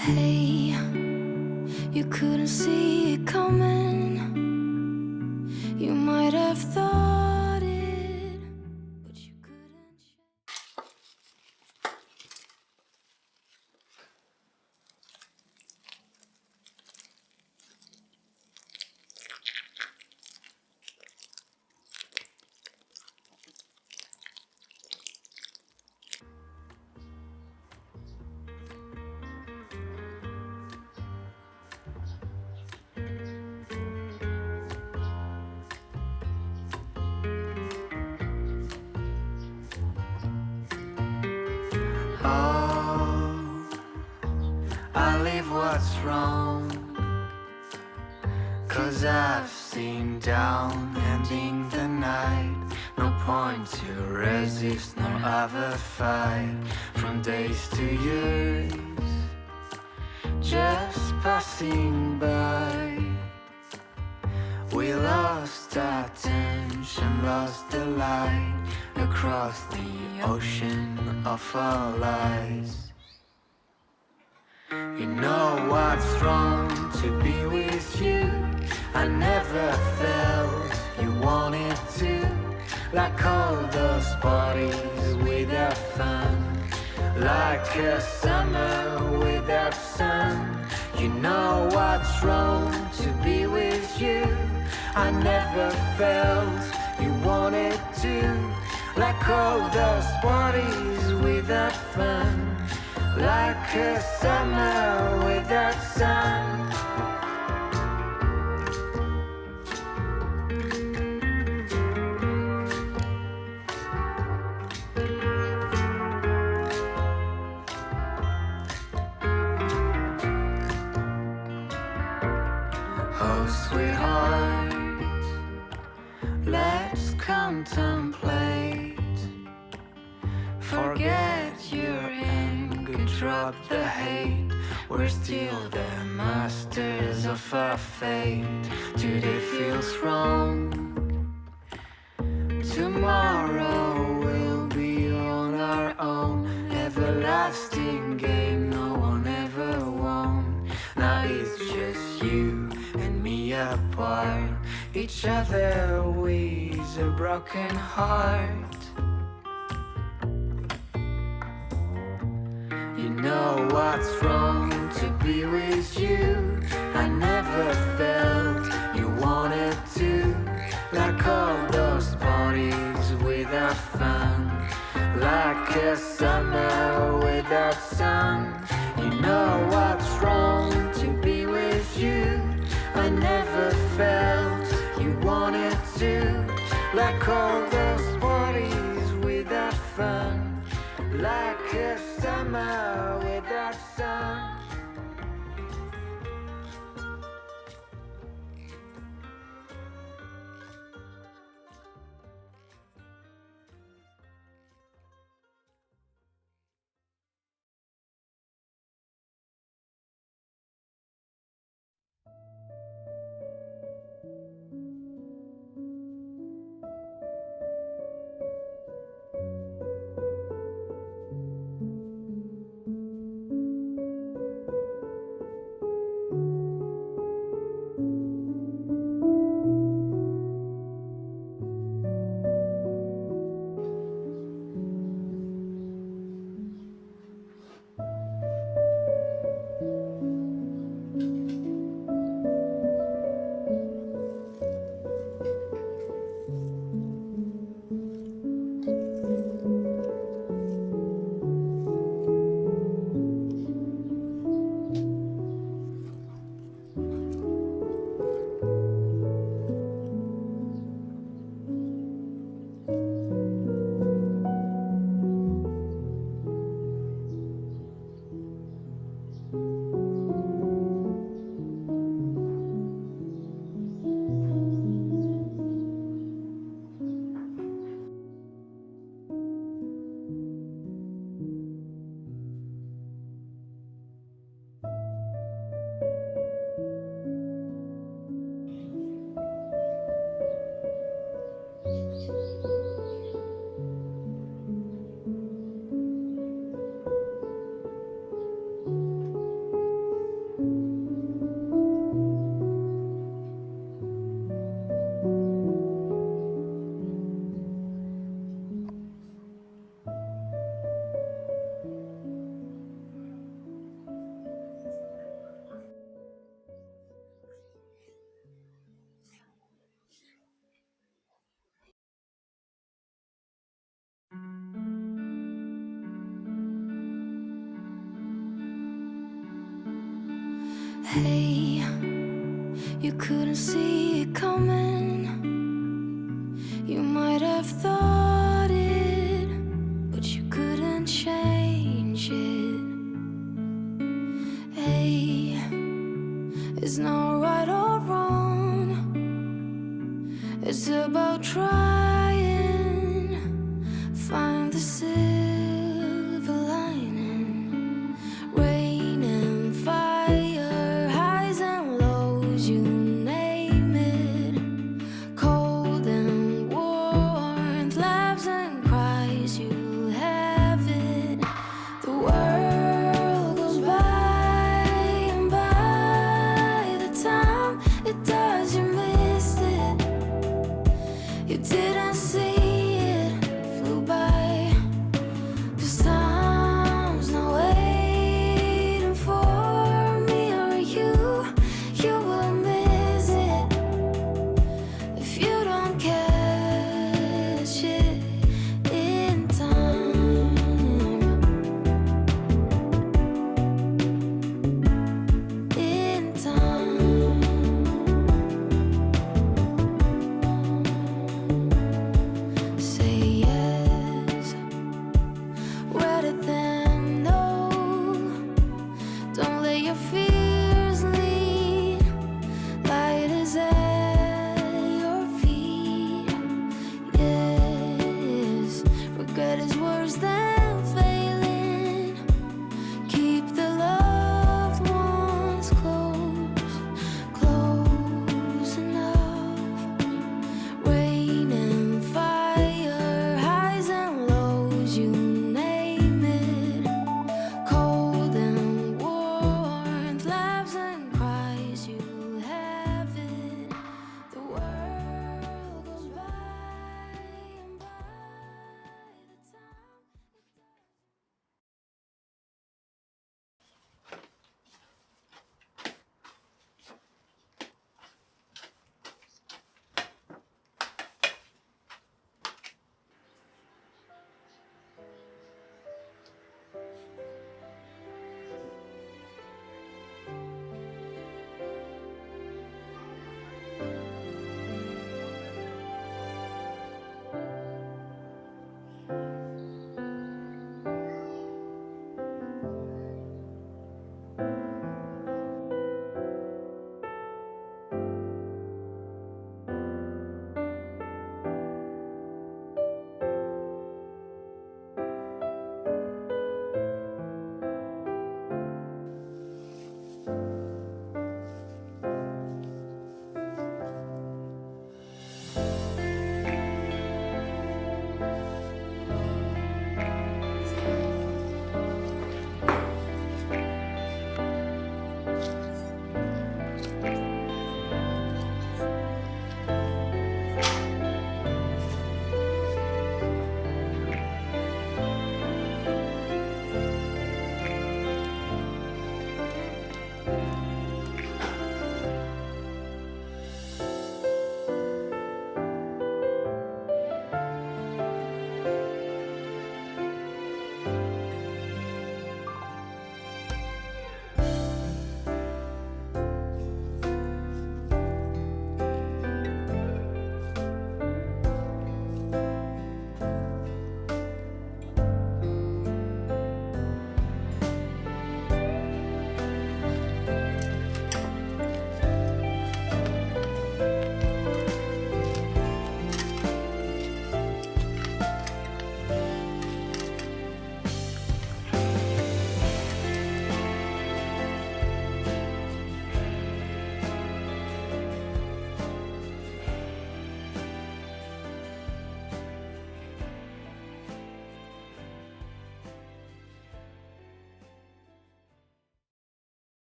Hey, you couldn't see it coming. You might have thought it, but you couldn't change. Oh, I leave what's wrong, 'cause I've seen down ending the night. No point to resist, no other fight. From days to years, just passing by. We lost our tension, lost the light across the ocean of our lives. You know what's wrong to be with you. I never felt you wanted to, like all those parties without fun, like a summer without sun. You know what's wrong to be with you. I never felt you wanted to, like all those parties without fun, like a summer without sun. Oh, sweetheart, let's contemplate. Forget your anger, drop the hate. We're still the masters of our fate. Today feels wrong, tomorrow we'll be on our own. Everlasting game no one ever won. Now it's just you and me apart, each other with a broken heart. You know what's wrong to be with you. I never felt you wanted to, like all those parties without fun, like a summer without sun. You know what's wrong to be with you. I never felt you wanted to, like all those parties without fun, like a summer without sun. Hey, you couldn't see it coming. You might have thought it, but you couldn't change it. Hey, it's not right or wrong. It's about trying, find the silver lining. Rain and fire, highs and lows, you name it. Cold and warmth, laughs and cries, you have it. The world goes by, and by the time it does, you missed it. You didn't see it, flew by. 'Cause time's not waiting for me or you. You will miss it if you don't catch it in time. In time. Say yes, rather than no. Don't let your fears lead. Light is at your feet. Yes, regret is worse than failing. Keep the loved ones close, close enough. Rain and fire, highs and lows, you name it. Cold and warmth, laughs and cries, you have it. The world goes by, and by the time it does.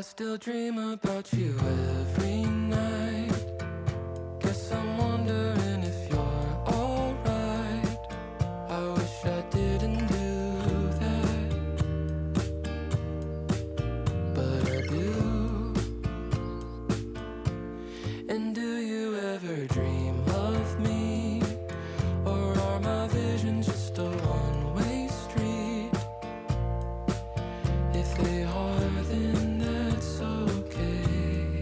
I still dream about you every night. Guess I'm wondering if you're alright. I wish I didn't do that, but I do. And do you ever dream of me? Or are my visions just a one-way street? If they are, then that's okay.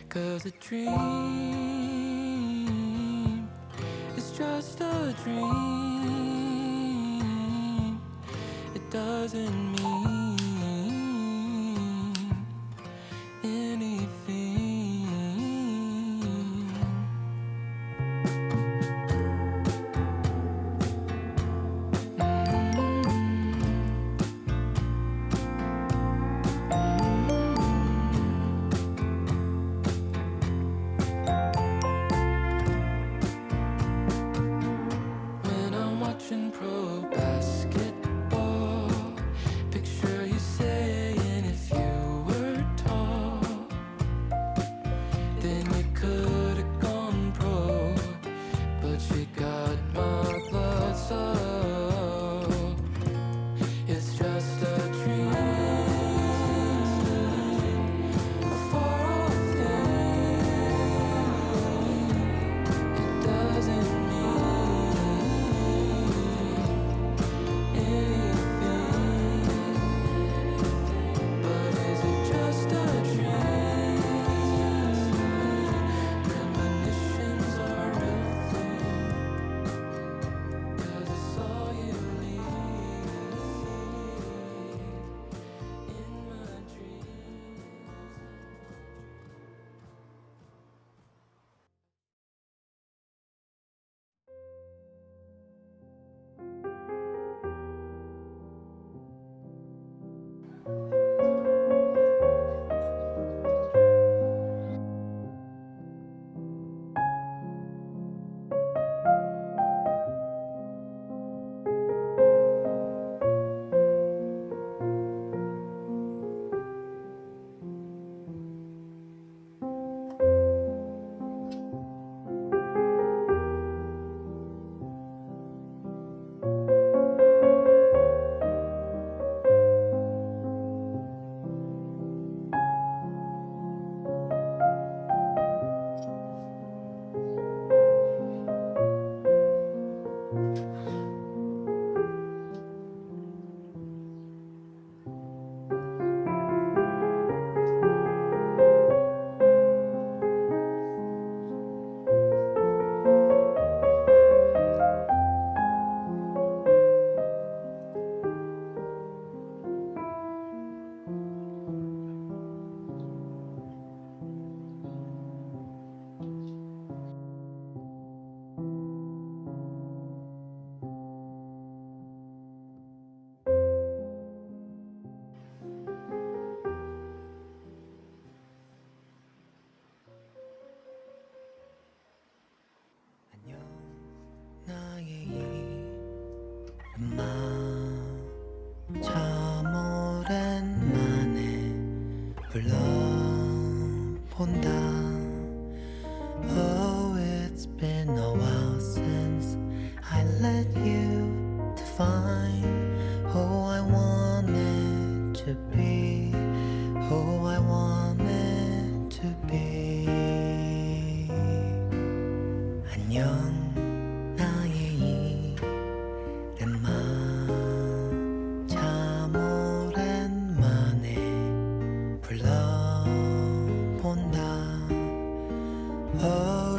'Cause a dream is just a dream. It doesn't mean anything. When I'm watching pro basketball, picture you saying if you were tall, then you could have gone pro, but you got my blood, so it's just a dream, a far-off thing. It doesn't mean anything. But is it just a dream? Premonitions are a real thing. 'Cause it's all you need in my dreams. 안녕 나의 이름아 참 오랜만에 불러본다. Oh, it's been a while since I let you define who I wanted to be, who I wanted to be. 안녕 나의 이름아 참 오랜만에 불러본다. Oh,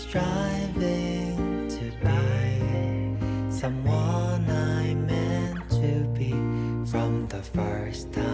striving to buy someone I meant to be from the first time